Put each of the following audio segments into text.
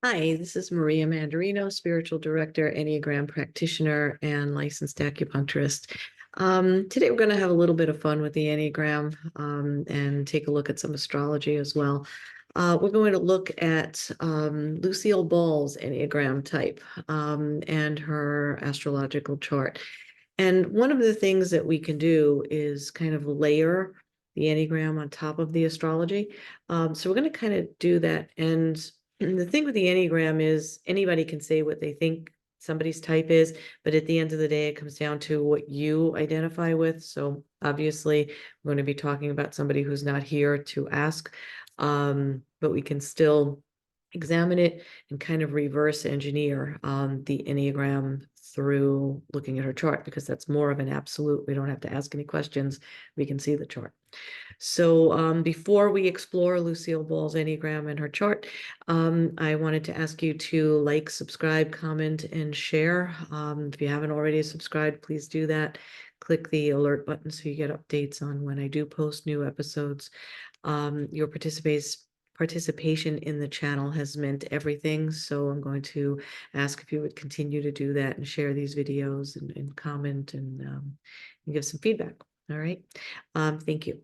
Hi, this is Maria Mandarino, spiritual director, Enneagram practitioner, and licensed acupuncturist. Today, we're going to have a little bit of fun with the Enneagram and take a look at some astrology as well. We're going to look at Lucille Ball's Enneagram type and her astrological chart. And one of the things that we can do is kind of layer the Enneagram on top of the astrology. So we're going to kind of do that. And the thing with the Enneagram is anybody can say what they think somebody's type is, but at the end of the day, it comes down to what you identify with. So obviously, we're going to be talking about somebody who's not here to ask, but we can still examine it and kind of reverse engineer the Enneagram through looking at her chart because that's more of an absolute. We don't have to ask any questions. We can see the chart. So before we explore Lucille Ball's Enneagram and her chart, I wanted to ask you to like, subscribe, comment, and share. If you haven't already subscribed, please do that. Click the alert button so you get updates on when I do post new episodes. Your participation in the channel has meant everything. So I'm going to ask if you would continue to do that and share these videos and comment and give some feedback. All right. Thank you.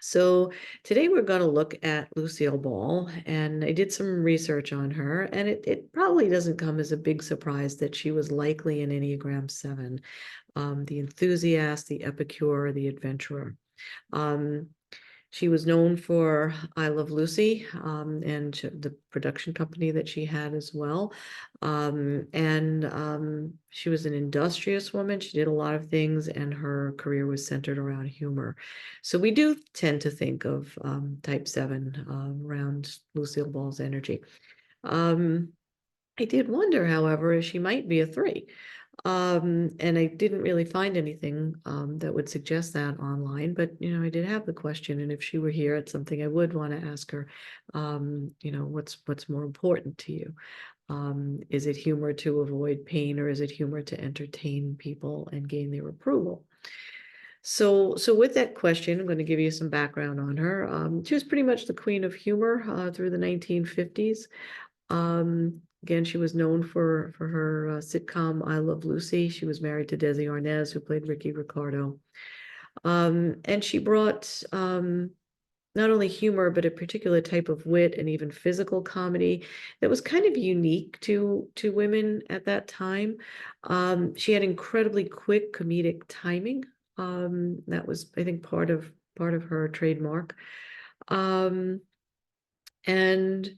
So today we're going to look at Lucille Ball, and I did some research on her, and it probably doesn't come as a big surprise that she was likely an Enneagram 7, the enthusiast, the epicure, the adventurer. Um, she was known for I Love Lucy and the production company that she had as well. She was an industrious woman. She did a lot of things, and her career was centered around humor. So we do tend to think of type 7 around Lucille Ball's energy. Um, I did wonder, however, if she might be a 3. And I didn't really find anything that would suggest that online, but I did have the question, and if she were here, it's something I would want to ask her. What's more important to you? Is it humor to avoid pain, or is it humor to entertain people and gain their approval? So with that question, I'm going to give you some background on her. She was pretty much the queen of humor through the 1950s. Again, she was known for her sitcom I Love Lucy. She was married to Desi Arnaz, who played Ricky Ricardo. And she brought not only humor, but a particular type of wit and even physical comedy that was kind of unique to women at that time. She had incredibly quick comedic timing. That was, I think, part of her trademark. Um, and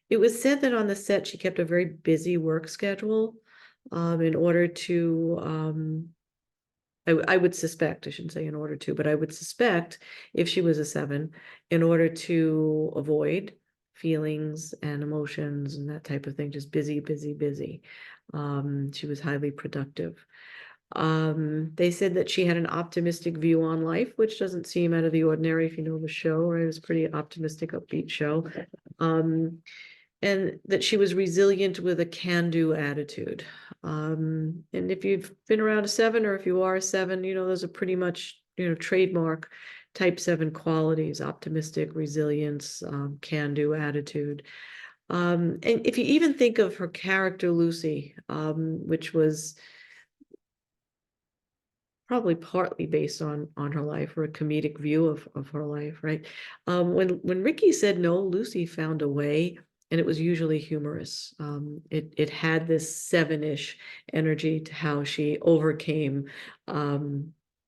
it was said that on the set, she kept a very busy work schedule in order to, I would suspect, I shouldn't say in order to, but I would suspect if she was a 7, in order to avoid feelings and emotions and that type of thing, just busy, busy, busy. She was highly productive. They said that she had an optimistic view on life, which doesn't seem out of the ordinary if you know the show, right? It was a pretty optimistic, upbeat show. Um, and that she was resilient with a can-do attitude. And if you've been around a 7, or if you are a 7, those are pretty much, trademark type 7 qualities: optimistic, resilience, can-do attitude. And if you even think of her character, Lucy, which was probably partly based on her life, or a comedic view of her life, right? When Ricky said no, Lucy found a way, and it was usually humorous. It had this 7-ish energy to how she overcame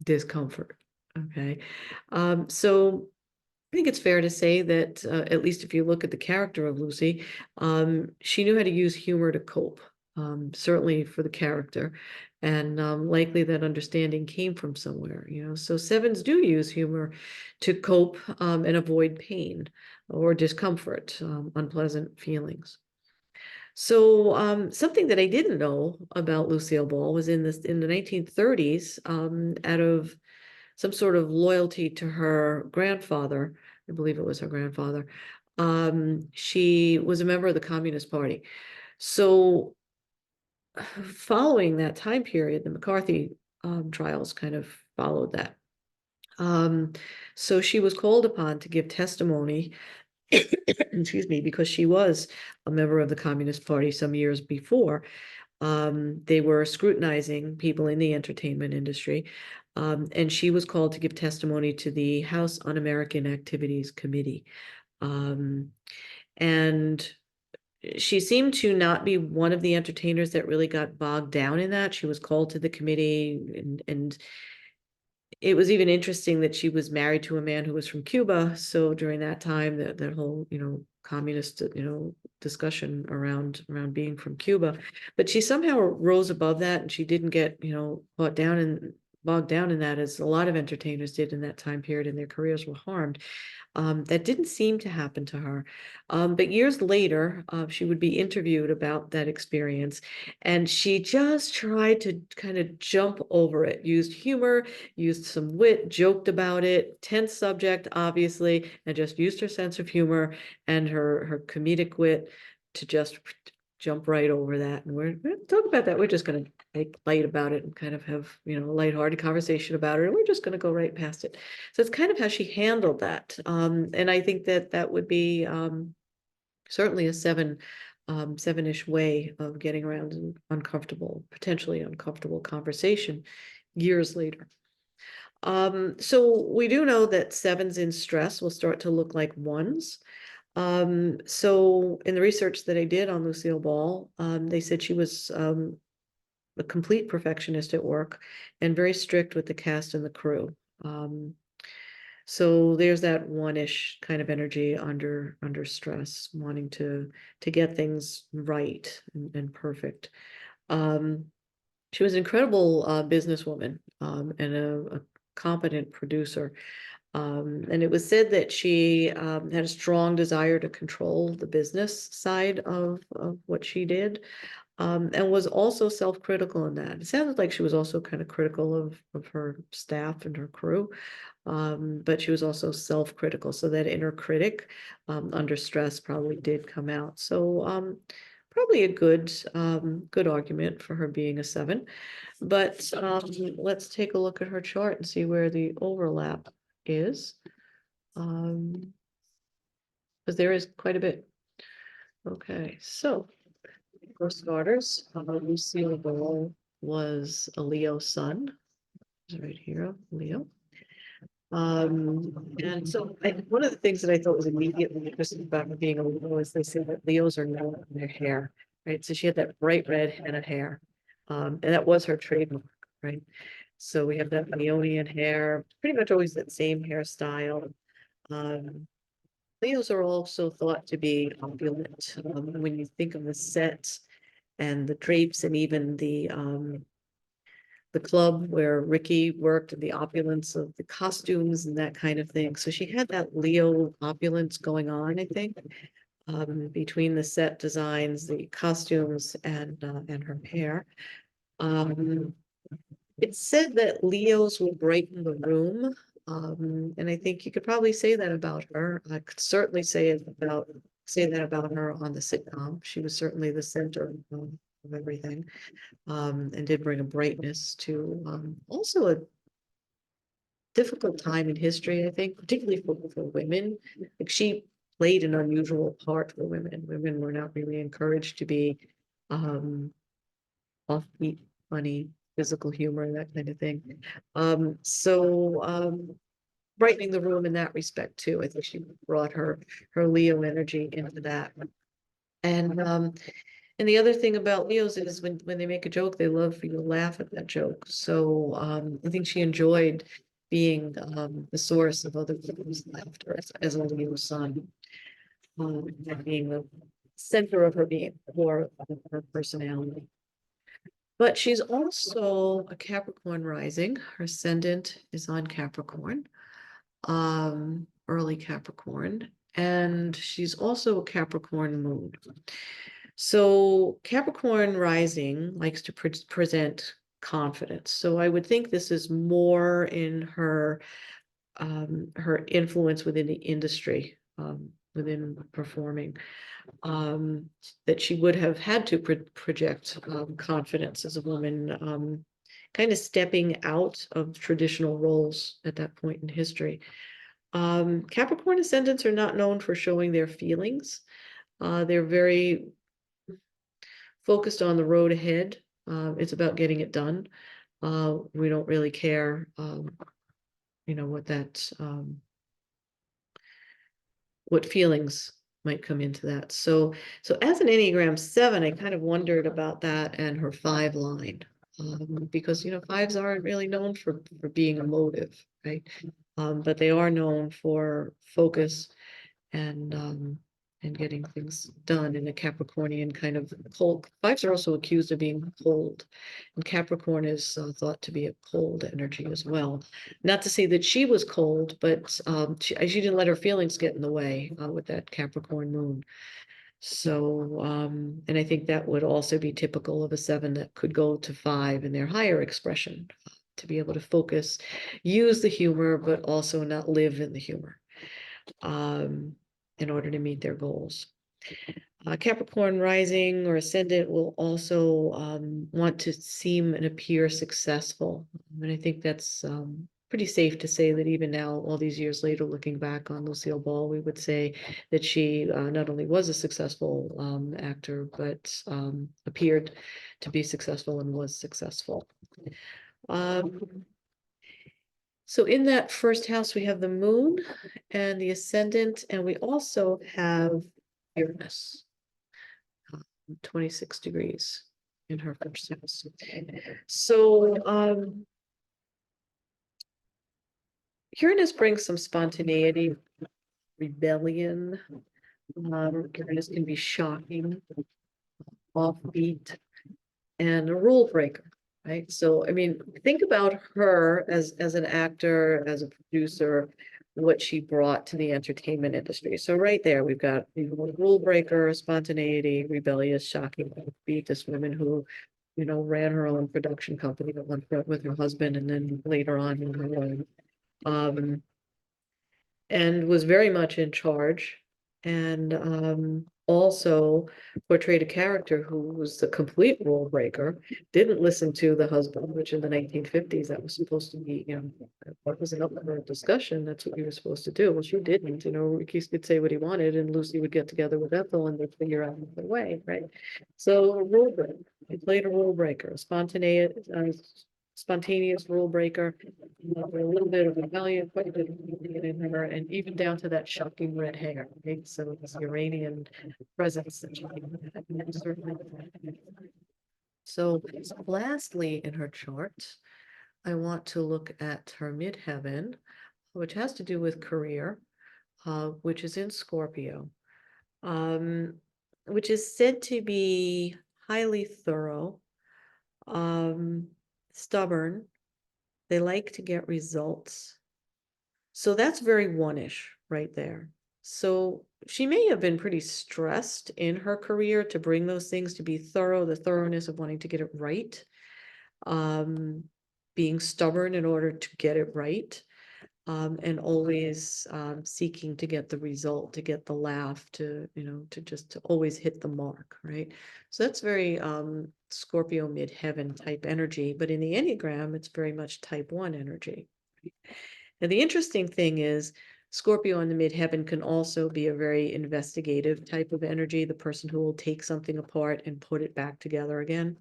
discomfort. Okay, so I think it's fair to say that at least if you look at the character of Lucy, she knew how to use humor to cope, certainly for the character, and likely that understanding came from somewhere, So 7s do use humor to cope and avoid pain or discomfort, unpleasant feelings. So something that I didn't know about Lucille Ball was in the 1930s, out of some sort of loyalty to her grandfather. I believe it was her grandfather. She was a member of the Communist Party. So following that time period, the McCarthy trials kind of followed that. So she was called upon to give testimony excuse me, because she was a member of the Communist Party some years before. They were scrutinizing people in the entertainment industry, and she was called to give testimony to the House Un-American Activities Committee. And she seemed to not be one of the entertainers that really got bogged down in that. She was called to the committee, and it was even interesting that she was married to a man who was from Cuba. So during that time, that whole, communist, discussion around being from Cuba, but she somehow rose above that, and she didn't get, bogged down in that, as a lot of entertainers did in that time period, and their careers were harmed. That didn't seem to happen to her. But years later, she would be interviewed about that experience, and she just tried to kind of jump over it, used humor, used some wit, joked about it, tense subject, obviously, and just used her sense of humor and her comedic wit to just jump right over that. And we're going to talk about that. We're just going to make light about it and kind of have, a lighthearted conversation about it. And we're just going to go right past it. So it's kind of how she handled that. And I think that would be certainly a seven-ish way of getting around an potentially uncomfortable conversation years later. So we do know that sevens in stress will start to look like ones. So in the research that I did on Lucille Ball, they said she was a complete perfectionist at work and very strict with the cast and the crew. So there's that one-ish kind of energy under stress, wanting to get things right and perfect. She was an incredible businesswoman, and a competent producer. And it was said that she had a strong desire to control the business side of what she did, and was also self-critical in that. It sounded like she was also kind of critical of her staff and her crew, but she was also self-critical. So that inner critic under stress probably did come out. So probably a good argument for her being a seven. But let's take a look at her chart and see where the overlap is, because there is quite a bit. Okay, so for starters, Lucille Ball was a Leo sun. It's right here, Leo. And so one of the things that I thought was immediately interesting about her being a Leo is they say that Leos are known for their hair, right? So she had that bright red henna hair, and that was her trademark, right? So we have that Leonian hair, pretty much always that same hairstyle. Leos are also thought to be opulent. When you think of the sets and the drapes and even the club where Ricky worked, and the opulence of the costumes and that kind of thing. So she had that Leo opulence going on, I think, between the set designs, the costumes, and her hair. It's said that Leos will brighten the room. And I think you could probably say that about her. I could certainly say that about her on the sitcom. She was certainly the center of everything, and did bring a brightness to also a difficult time in history, I think, particularly for women. Like, she played an unusual part for women. Women were not really encouraged to be offbeat, funny, physical humor, that kind of thing. So brightening the room in that respect too. I think she brought her Leo energy into that. And the other thing about Leos is when they make a joke, they love for you to laugh at that joke. So I think she enjoyed being the source of other people's laughter as a Leo sun, and being the center of her being, or of her personality. But she's also a Capricorn rising. Her ascendant is on Capricorn, early Capricorn, and she's also a Capricorn moon. So Capricorn rising likes to present confidence. So I would think this is more in her influence within the industry, within performing, that she would have had to project confidence as a woman, kind of stepping out of traditional roles at that point in history. Capricorn ascendants are not known for showing their feelings. They're very focused on the road ahead. It's about getting it done. We don't really care, what what feelings might come into that. So as an Enneagram 7, I kind of wondered about that and her 5 line. Because fives aren't really known for being emotive, right? But they are known for focus and getting things done in a Capricornian kind of cold. Fives are also accused of being cold, and Capricorn is thought to be a cold energy as well. Not to say that she was cold, but she didn't let her feelings get in the way with that Capricorn moon. So, and I think that would also be typical of a 7 that could go to 5 in their higher expression, to be able to focus, use the humor, but also not live in the humor. In order to meet their goals. Capricorn rising or ascendant will also want to seem and appear successful. And I think that's pretty safe to say that even now, all these years later, looking back on Lucille Ball, we would say that she not only was a successful actor, but appeared to be successful and was successful. So in that first house, we have the moon and the ascendant, and we also have Uranus, 26 degrees in her first house. So Uranus brings some spontaneity, rebellion. Uranus can be shocking, offbeat, and a rule breaker. Right. So, I mean, think about her as an actor, as a producer, what she brought to the entertainment industry. So right there, we've got rule breaker, spontaneity, rebellious, shocking, beat this woman who, ran her own production company at one point with her husband and then later on in her own. And was very much in charge, and also portrayed a character who was the complete rule breaker, didn't listen to the husband, which in the 1950s, that was supposed to be, what wasn't up for discussion, that's what you were supposed to do. Well, she didn't, Ricky could say what he wanted, and Lucy would get together with Ethel and they'd figure out another way, right? So a rule breaker, he played a rule breaker, a spontaneous rule breaker, a little bit of rebellion, quite a bit of rebellion in her, and even down to that shocking red hair, right? So it's Uranian presence that she certainly. So lastly, in her chart, I want to look at her midheaven, which has to do with career, which is in Scorpio, which is said to be highly thorough, stubborn. They like to get results. So that's very one-ish right there. So she may have been pretty stressed in her career to bring those things to be thorough, the thoroughness of wanting to get it right, being stubborn in order to get it right, and always seeking to get the result, to get the laugh, to always hit the mark, right? So that's very Scorpio midheaven type energy, but in the Enneagram, it's very much type 1 energy. Now, the interesting thing is Scorpio in the midheaven can also be a very investigative type of energy, the person who will take something apart and put it back together again.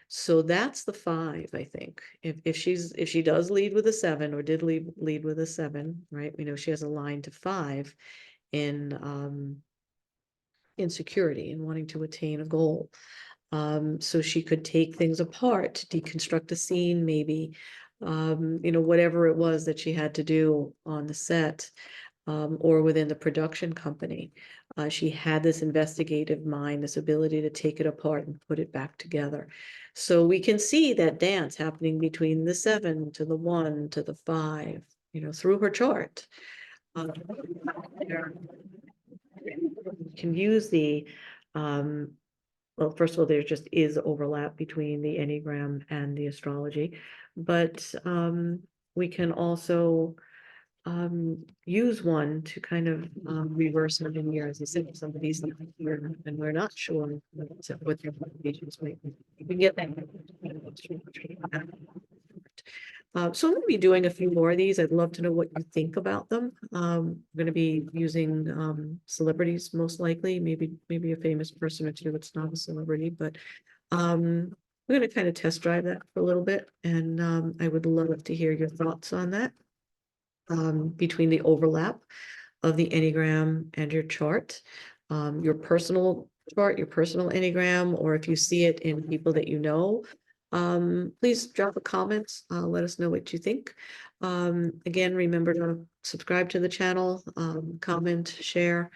So that's the 5, I think. If she does lead with a 7 or did lead with a 7, right? We know she has a line to 5 in insecurity and wanting to attain a goal. So she could take things apart, deconstruct a scene, maybe, whatever it was that she had to do on the set, or within the production company. She had this investigative mind, this ability to take it apart and put it back together. So we can see that dance happening between the 7 to the 1 to the 5, through her chart. Can use the well, first of all, there just is overlap between the Enneagram and the astrology, but we can also use one to kind of reverse engineer, as I said, if somebody's not here and we're not sure what their motivations might be. We can get that. So I'm going to be doing a few more of these. I'd love to know what you think about them. I'm going to be using celebrities most likely, maybe a famous person or two that's not a celebrity, but we're going to kind of test drive that for a little bit, and I would love to hear your thoughts on that between the overlap of the Enneagram and your chart, your personal chart, your personal Enneagram, or if you see it in people that you know. Please drop a comment. Let us know what you think. Again, remember to subscribe to the channel, comment, share.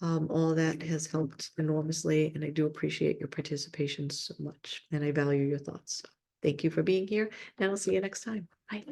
All that has helped enormously, and I do appreciate your participation so much, and I value your thoughts. Thank you for being here, and I'll see you next time. Bye.